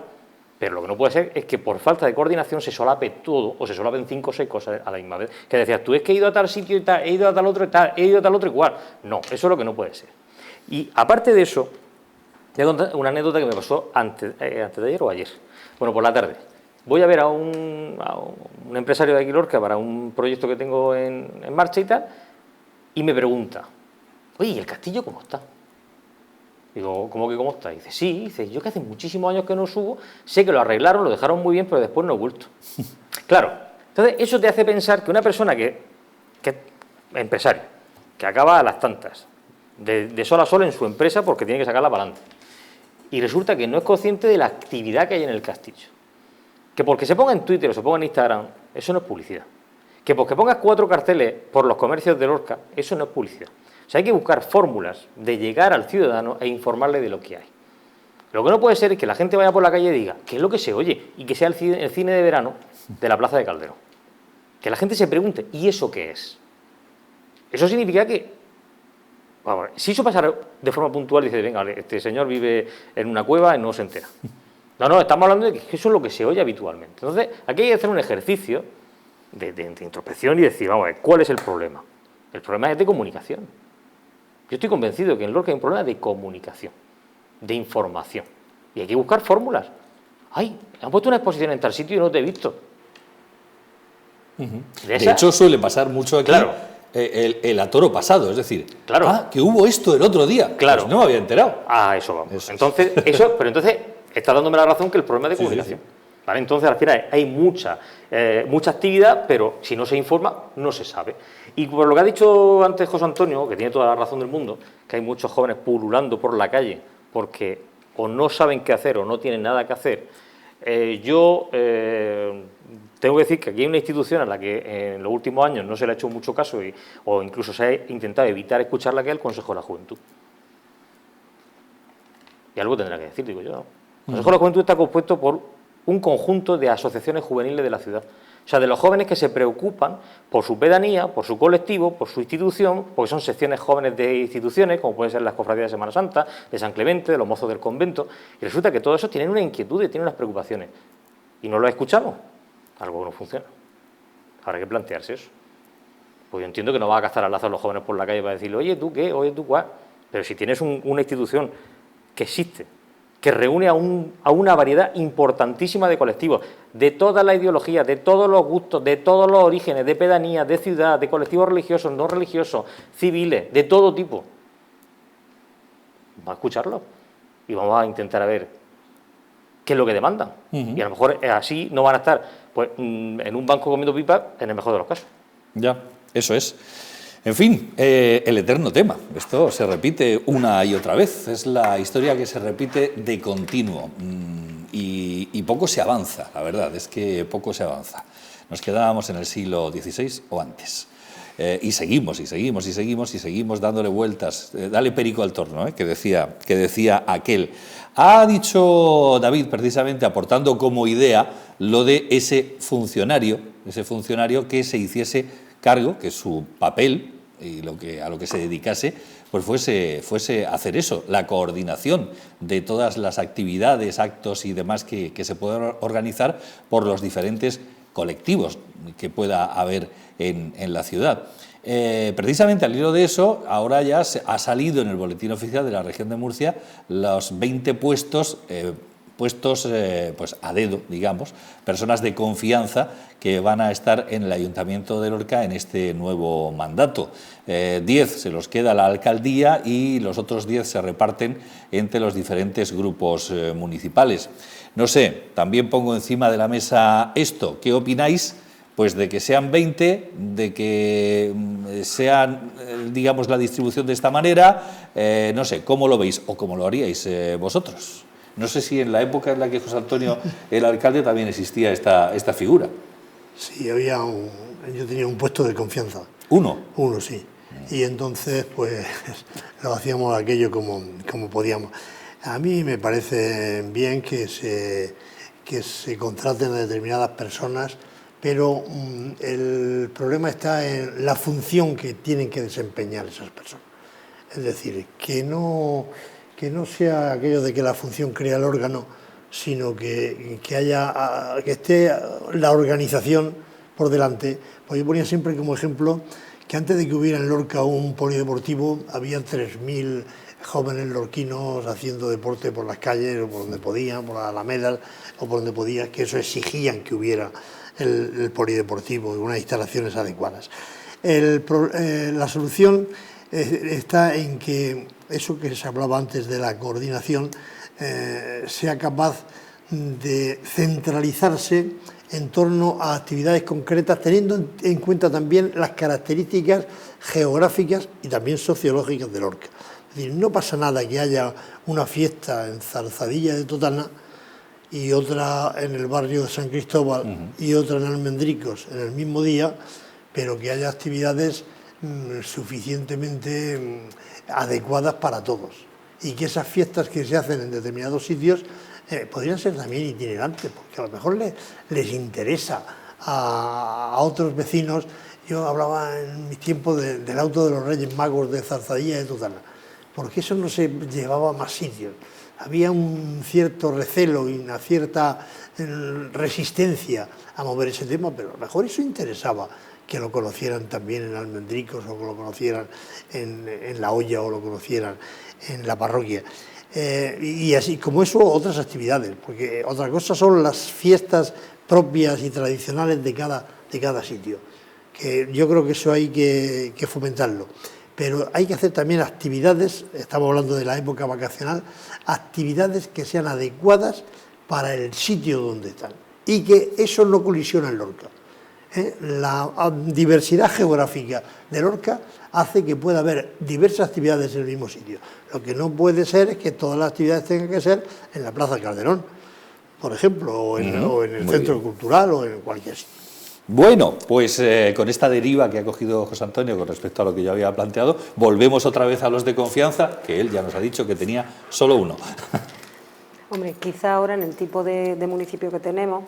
B: pero lo que no puede ser es que por falta de coordinación se solape todo, o se solapen 5 o 6 cosas a la misma vez. Que decías, tú es que he ido a tal sitio y tal, he ido a tal otro y tal, he ido a tal otro igual. No, eso es lo que no puede ser. Y aparte de eso, voy a contar una anécdota que me pasó antes de ayer o ayer. Bueno, por la tarde. Voy a ver a un empresario de aquí Lorca para un proyecto que tengo en marcha y tal, y me pregunta, oye, ¿y el castillo cómo está? Digo, ¿cómo que cómo está? Y dice, sí, dice, yo que hace muchísimos años que no subo, sé que lo arreglaron, lo dejaron muy bien, pero después no he vuelto. Claro, entonces eso te hace pensar que una persona que es empresario, que acaba a las tantas, de sol a sol en su empresa porque tiene que sacarla para adelante, y resulta que no es consciente de la actividad que hay en el castillo. Que porque se ponga en Twitter o se ponga en Instagram, eso no es publicidad. Que porque pongas 4 carteles por los comercios de Lorca, eso no es publicidad. O sea, hay que buscar fórmulas de llegar al ciudadano e informarle de lo que hay. Lo que no puede ser es que la gente vaya por la calle y diga, ¿qué es lo que se oye? Y que sea el cine de verano de la Plaza de Calderón. Que la gente se pregunte, ¿y eso qué es? Eso significa que, bueno, si eso pasara de forma puntual, dice, venga, este señor vive en una cueva y no se entera. No, estamos hablando de que eso es lo que se oye habitualmente. Entonces, aquí hay que hacer un ejercicio de introspección y decir, vamos a ver, ¿cuál es el problema? El problema es de comunicación. Yo estoy convencido de que en Lorca hay un problema de comunicación, de información. Y hay que buscar fórmulas. ¡Ay! Han puesto una exposición en tal sitio y no te he visto.
A: De hecho, suele pasar mucho aquí, claro, el atoro pasado. Es decir,
B: claro,
A: que hubo esto el otro día.
B: Claro.
A: Pues no me había enterado.
B: Ah, eso vamos. Pero entonces está dándome la razón que el problema es de comunicación. Sí. ¿Vale? Entonces, al final hay mucha actividad, pero si no se informa, no se sabe. Y por lo que ha dicho antes José Antonio, que tiene toda la razón del mundo, que hay muchos jóvenes pululando por la calle porque o no saben qué hacer o no tienen nada que hacer, yo tengo que decir que aquí hay una institución a la que en los últimos años no se le ha hecho mucho caso o incluso se ha intentado evitar escucharla, que es el Consejo de la Juventud. Y algo tendrá que decir, digo yo, ¿no? El Consejo de la Juventud está compuesto por un conjunto de asociaciones juveniles de la ciudad. O sea, de los jóvenes que se preocupan por su pedanía, por su colectivo, por su institución, porque son secciones jóvenes de instituciones, como pueden ser las cofradías de Semana Santa, de San Clemente, de los mozos del convento, y resulta que todos esos tienen una inquietud y tienen unas preocupaciones. Y no lo escuchamos, algo no funciona. Habrá que plantearse eso. Pues yo entiendo que no va a cazar al lazo a los jóvenes por la calle para decirle, oye, ¿tú qué? Oye, ¿tú cuál? Pero si tienes una institución que existe, que reúne a una variedad importantísima de colectivos, de todas las ideologías, de todos los gustos, de todos los orígenes, de pedanías, de ciudad, de colectivos religiosos, no religiosos, civiles, de todo tipo. Vamos a escucharlo y vamos a intentar a ver qué es lo que demandan. Y a lo mejor así no van a estar pues, en un banco comiendo pipas en el mejor de los casos. Ya, eso es. En fin, el eterno tema. Esto se repite una y otra vez. Es la historia que se repite de continuo. Y poco se avanza, la verdad, es que poco se avanza. Nos quedábamos en el siglo XVI o antes. Y seguimos dándole vueltas. Dale perico al torno, que decía aquel. Ha dicho David, precisamente, aportando como idea lo de ese funcionario que se hiciese cargo, que su papel y a lo que se dedicase, pues fuese hacer eso, la coordinación de todas las actividades, actos y demás que se puedan organizar por los diferentes colectivos que pueda haber en la ciudad. Precisamente al hilo de eso, ahora ya ha salido en el Boletín Oficial de la Región de Murcia los 20 puestos pues a dedo, digamos, personas de confianza que van a estar en el Ayuntamiento de Lorca en este nuevo mandato. 10 se los queda la alcaldía y los otros 10 se reparten entre los diferentes grupos municipales. No sé, también pongo encima de la mesa esto. ¿Qué opináis? Pues de que sean 20, de que sean, digamos, la distribución de esta manera, no sé, ¿cómo lo veis o cómo lo haríais vosotros? No sé si en la época en la que José Antonio era alcalde también existía esta figura.
C: Sí, yo tenía un puesto de confianza.
A: ¿Uno?
C: Uno, sí. Y entonces, pues, lo hacíamos aquello como podíamos. A mí me parece bien que se contraten a determinadas personas, pero el problema está en la función que tienen que desempeñar esas personas. Es decir, que no sea aquello de que la función crea el órgano, sino que esté la organización por delante. Pues yo ponía siempre como ejemplo que antes de que hubiera en Lorca un polideportivo, había 3.000 jóvenes lorquinos haciendo deporte por las calles, o por donde podían, por las alamedas, o por donde podían, que eso exigían que hubiera el polideportivo y unas instalaciones adecuadas. La solución está en que eso que se hablaba antes de la coordinación sea capaz de centralizarse en torno a actividades concretas, teniendo en cuenta también las características geográficas y también sociológicas de Lorca. Es decir, no pasa nada que haya una fiesta en Zarzadilla de Totana y otra en el barrio de San Cristóbal y otra en Almendricos en el mismo día, pero que haya actividades suficientemente adecuadas para todos, y que esas fiestas que se hacen en determinados sitios podrían ser también itinerantes, porque a lo mejor les interesa a otros vecinos. Yo hablaba en mis tiempos del auto de los Reyes Magos de Zarzadilla de Totana, porque eso no se llevaba a más sitios. Había un cierto recelo y una cierta resistencia a mover ese tema, pero a lo mejor eso interesaba que lo conocieran también en Almendricos, o que lo conocieran en La Hoya, o lo conocieran en la parroquia. Y así como eso, otras actividades, porque otra cosa son las fiestas propias y tradicionales de cada sitio, que yo creo que eso hay que fomentarlo. Pero hay que hacer también actividades, estamos hablando de la época vacacional, actividades que sean adecuadas para el sitio donde están, y que eso no colisiona en Lorca. La diversidad geográfica de Lorca hace que pueda haber diversas actividades en el mismo sitio. Lo que no puede ser es que todas las actividades tengan que ser en la Plaza Calderón, por ejemplo, o en el Centro Cultural o en cualquier sitio.
A: Bueno, pues con esta deriva que ha cogido José Antonio con respecto a lo que yo había planteado, volvemos otra vez a los de confianza, que él ya nos ha dicho que tenía solo uno.
D: Hombre, quizá ahora en el tipo de municipio que tenemos,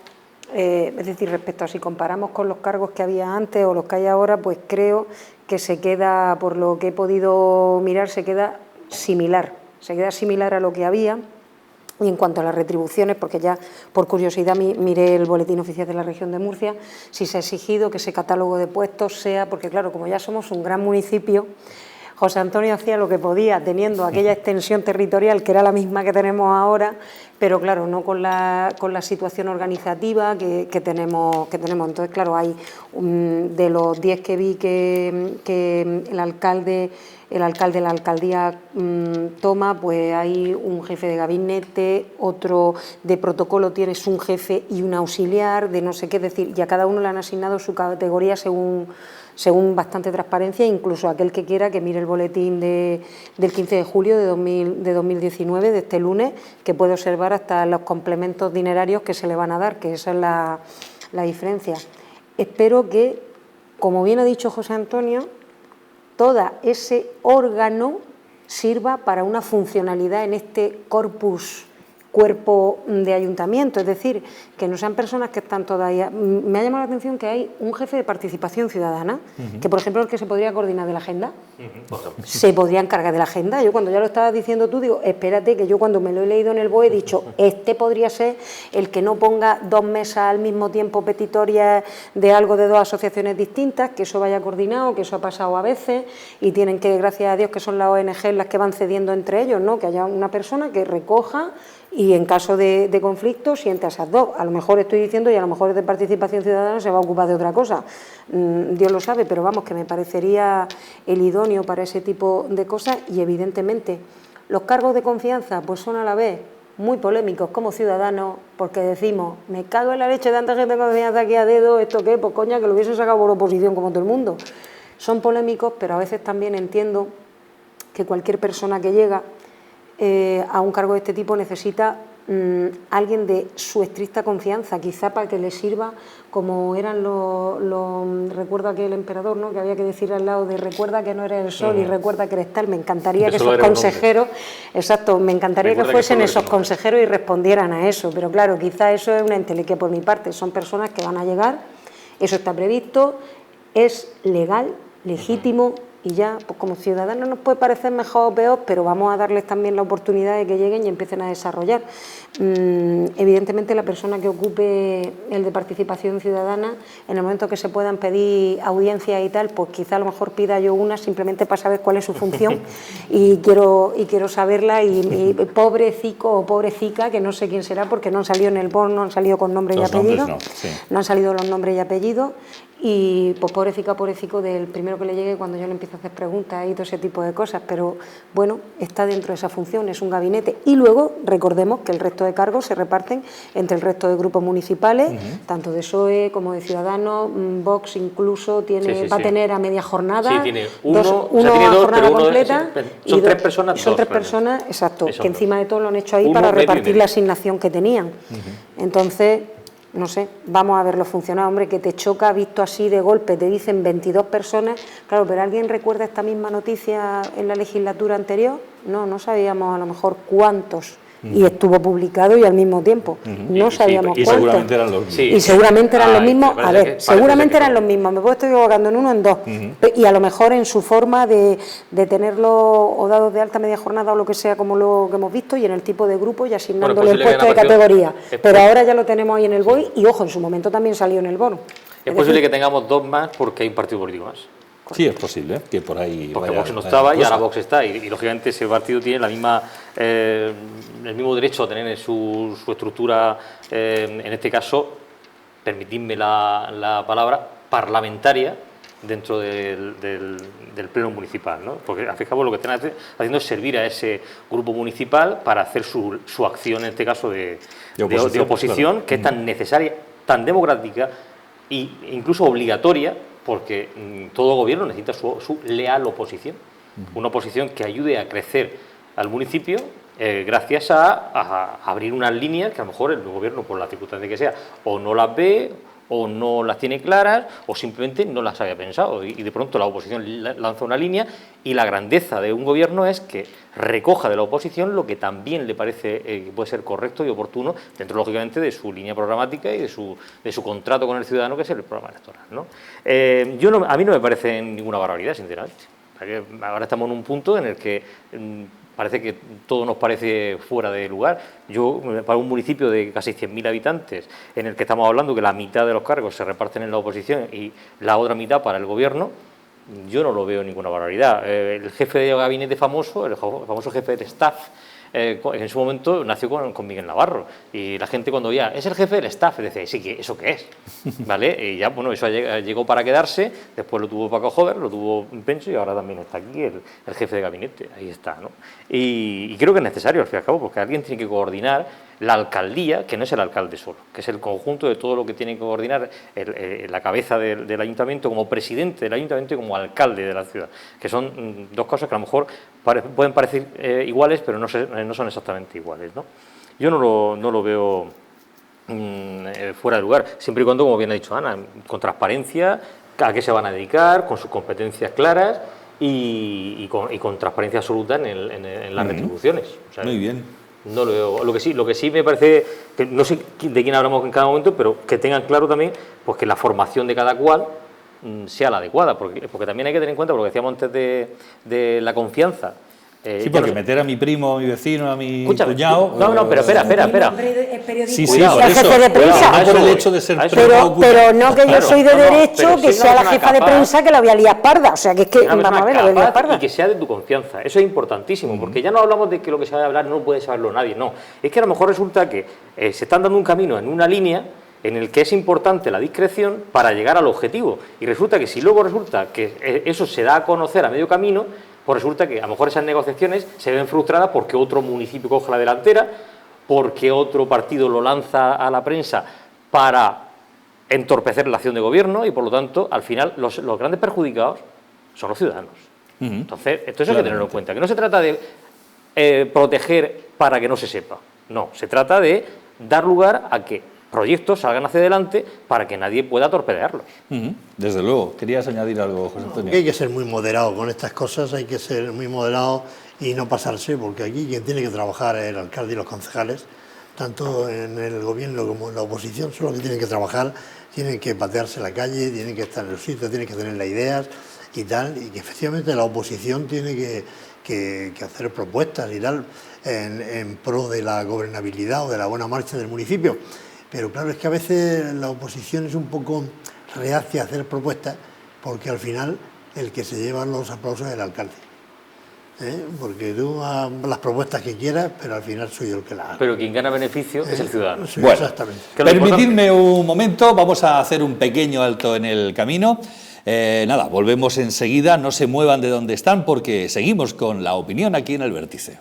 D: es decir, respecto a si comparamos con los cargos que había antes o los que hay ahora, pues creo que se queda, por lo que he podido mirar, se queda similar a lo que había. Y en cuanto a las retribuciones, porque ya por curiosidad miré el boletín oficial de la región de Murcia, si se ha exigido que ese catálogo de puestos sea, porque claro, como ya somos un gran municipio, José Antonio hacía lo que podía, teniendo aquella extensión territorial que era la misma que tenemos ahora, pero claro, no con la situación organizativa que tenemos. Entonces, claro, hay de los 10 que vi que el alcalde de la alcaldía toma, pues hay un jefe de gabinete, otro de protocolo tienes un jefe y un auxiliar, de no sé qué, es decir, y a cada uno le han asignado su categoría según bastante transparencia, incluso aquel que quiera que mire el boletín del 15 de julio de 2019, de este lunes, que puede observar hasta los complementos dinerarios que se le van a dar, que esa es la diferencia. Espero que, como bien ha dicho José Antonio, todo ese órgano sirva para una funcionalidad en este cuerpo de ayuntamiento, es decir, que no sean personas que están todavía... Me ha llamado la atención que hay un jefe de participación ciudadana, que por ejemplo el que se podría coordinar de la agenda, se podría encargar de la agenda. Yo cuando ya lo estabas diciendo tú, digo, espérate, que yo cuando me lo he leído en el BOE he dicho, este podría ser el que no ponga 2 mesas al mismo tiempo petitorias de algo de 2 asociaciones distintas, que eso vaya coordinado, que eso ha pasado a veces, y tienen que, gracias a Dios, que son las ONG las que van cediendo entre ellos, ¿no? Que haya una persona que recoja y en caso de conflicto siente a esas dos. A lo mejor estoy diciendo y a lo mejor de participación ciudadana se va a ocupar de otra cosa. Dios lo sabe, pero vamos, que me parecería el idóneo para ese tipo de cosas y evidentemente los cargos de confianza pues son a la vez muy polémicos como ciudadanos porque decimos, me cago en la leche de tanta gente de confianza aquí a dedo, ¿esto qué? Pues coña, que lo hubiesen sacado por oposición como todo el mundo. Son polémicos, pero a veces también entiendo que cualquier persona que llega a un cargo de este tipo necesita alguien de su estricta confianza, quizá para que le sirva como eran recuerdo aquel emperador, ¿no? Que había que decir al lado de recuerda que no eres el sol y recuerda que eres tal. Me encantaría que esos consejeros, exacto, me encantaría que fuesen esos consejeros y respondieran a eso, pero claro, quizá eso es una entelequia por mi parte, son personas que van a llegar, eso está previsto, es legal, legítimo, y ya, pues como ciudadanos nos puede parecer mejor o peor, pero vamos a darles también la oportunidad de que lleguen y empiecen a desarrollar. Evidentemente la persona que ocupe el de participación ciudadana, en el momento que se puedan pedir audiencias y tal, pues quizá a lo mejor pida yo una simplemente para saber cuál es su función y quiero saberla y pobrecico o pobrecica, que no sé quién será porque no han salido en el BON, no han salido con nombre y apellido, no han salido los nombres y apellidos. Y pues pobrecico del primero que le llegue cuando yo le empiezo a hacer preguntas y todo ese tipo de cosas, pero bueno, está dentro de esa función, es un gabinete. Y luego recordemos que el resto de cargos se reparten entre el resto de grupos municipales, tanto de PSOE como de Ciudadanos. Vox incluso va a tener a media jornada,
B: sí, tiene uno
D: a jornada completa.
B: Son 3 personas.
D: Son 3 personas, exacto, que encima de todo lo han hecho ahí para repartir la asignación que tenían. Entonces, no sé, vamos a verlo funcionar. Hombre, que te choca visto así de golpe, te dicen 22 personas, claro, pero ¿alguien recuerda esta misma noticia en la legislatura anterior? No sabíamos a lo mejor cuántos, y estuvo publicado y al mismo tiempo, no sabíamos cuántos. Y
A: seguramente eran los mismos.
D: Y seguramente eran los mismos, a ver, seguramente eran los mismos, me puedo estar equivocando en uno o en dos, y a lo mejor en su forma de tenerlo o dados de alta media jornada o lo que sea, como lo que hemos visto, y en el tipo de grupo y asignándole el puesto de categoría. Pero ahora ya lo tenemos ahí en el BOI y ojo, en su momento también salió en el bono.
B: Es posible que tengamos 2 más porque hay un partido político más.
A: Sí, es posible que por ahí
B: porque Vox no estaba y ahora Vox está y lógicamente ese partido tiene la misma el mismo derecho a tener su estructura, en este caso, permitidme la palabra, parlamentaria dentro del pleno municipal, ¿no? Porque al fin y al cabo lo que están haciendo es servir a ese grupo municipal para hacer su acción, en este caso de oposición, claro, que es tan necesaria, tan democrática e incluso obligatoria, porque todo gobierno necesita su leal oposición, una oposición que ayude a crecer al municipio gracias a abrir unas líneas que a lo mejor el gobierno, por la circunstancia que sea, o no las ve, o no las tiene claras, o simplemente no las había pensado, y de pronto la oposición lanza una línea, y la grandeza de un gobierno es que recoja de la oposición lo que también le parece que puede ser correcto y oportuno, dentro lógicamente de su línea programática y de su contrato con el ciudadano, que es el programa electoral, ¿no? A mí no me parece ninguna barbaridad, sinceramente. Ahora estamos en un punto en el que parece que todo nos parece fuera de lugar. Yo, para un municipio de casi 100.000 habitantes, en el que estamos hablando que la mitad de los cargos se reparten en la oposición y la otra mitad para el gobierno, yo no lo veo ninguna barbaridad. El jefe de gabinete famoso, el famoso jefe del staff, en su momento nació con Miguel Navarro, y la gente cuando veía, es el jefe del staff, decía, sí, ¿eso qué es? ¿Vale? Y ya, bueno, eso llegó para quedarse, después lo tuvo Paco Jover, lo tuvo Pencho, y ahora también está aquí el jefe de gabinete, ahí está, ¿no? Y creo que es necesario, al fin y al cabo, porque alguien tiene que coordinar la alcaldía, que no es el alcalde solo, que es el conjunto de todo lo que tiene que coordinar la cabeza del ayuntamiento, como presidente del ayuntamiento y como alcalde de la ciudad, que son dos cosas que a lo mejor pueden parecer iguales, pero no son exactamente iguales, ¿no? Yo no lo veo fuera de lugar, siempre y cuando, como bien ha dicho Ana, con transparencia, a qué se van a dedicar, con sus competencias claras y con transparencia absoluta en las retribuciones. O sea,
A: muy bien.
B: No lo veo. Lo que sí me parece, que no sé de quién hablamos en cada momento, pero que tengan claro también pues que la formación de cada cual sea la adecuada, porque también hay que tener en cuenta, porque decíamos antes de la confianza.
A: Sí, porque meter a mi primo, a mi vecino, a mi cuñado...
B: No, pero espera.
D: Sí,
A: por eso.
D: Jefe de prensa.
A: Por el hecho de ser
D: pero no que yo soy de derecho, que sea la jefa de prensa que la voy a liar parda. O sea, que es que, vamos a ver, la voy a liar parda.
B: Y que sea de tu confianza. Eso es importantísimo, porque ya no hablamos de que lo que se va a hablar no puede saberlo nadie, no. Es que a lo mejor resulta que se están dando un camino en una línea en el que es importante la discreción para llegar al objetivo. Y resulta que si luego resulta que eso se da a conocer a medio camino, pues resulta que a lo mejor esas negociaciones se ven frustradas porque otro municipio coge la delantera, porque otro partido lo lanza a la prensa para entorpecer la acción de gobierno, y por lo tanto, al final, los grandes perjudicados son los ciudadanos. Entonces, esto hay que tenerlo en cuenta, que no se trata de proteger para que no se sepa, no, se trata de dar lugar a que proyectos salgan hacia adelante para que nadie pueda torpedearlos.
A: Desde luego. ¿Querías añadir algo, José Antonio?
C: Hay que ser muy moderado con estas cosas, hay que ser muy moderado y no pasarse, porque aquí quien tiene que trabajar es el alcalde y los concejales, tanto en el gobierno como en la oposición, son los que tienen que trabajar, tienen que patearse la calle, tienen que estar en los sitios, tienen que tener las ideas y tal, y que efectivamente la oposición tiene que hacer propuestas y tal en pro de la gobernabilidad o de la buena marcha del municipio. Pero claro, es que a veces la oposición es un poco reacia a hacer propuestas, porque al final el que se lleva los aplausos es el alcalde. Porque tú haz las propuestas que quieras, pero al final soy yo el que las hace.
B: Pero quien gana beneficio es el ciudadano.
C: Sí,
A: bueno,
C: exactamente.
A: Permitidme un momento, vamos a hacer un pequeño alto en el camino. Nada, volvemos enseguida, no se muevan de donde están porque seguimos con la opinión aquí en El Vértice.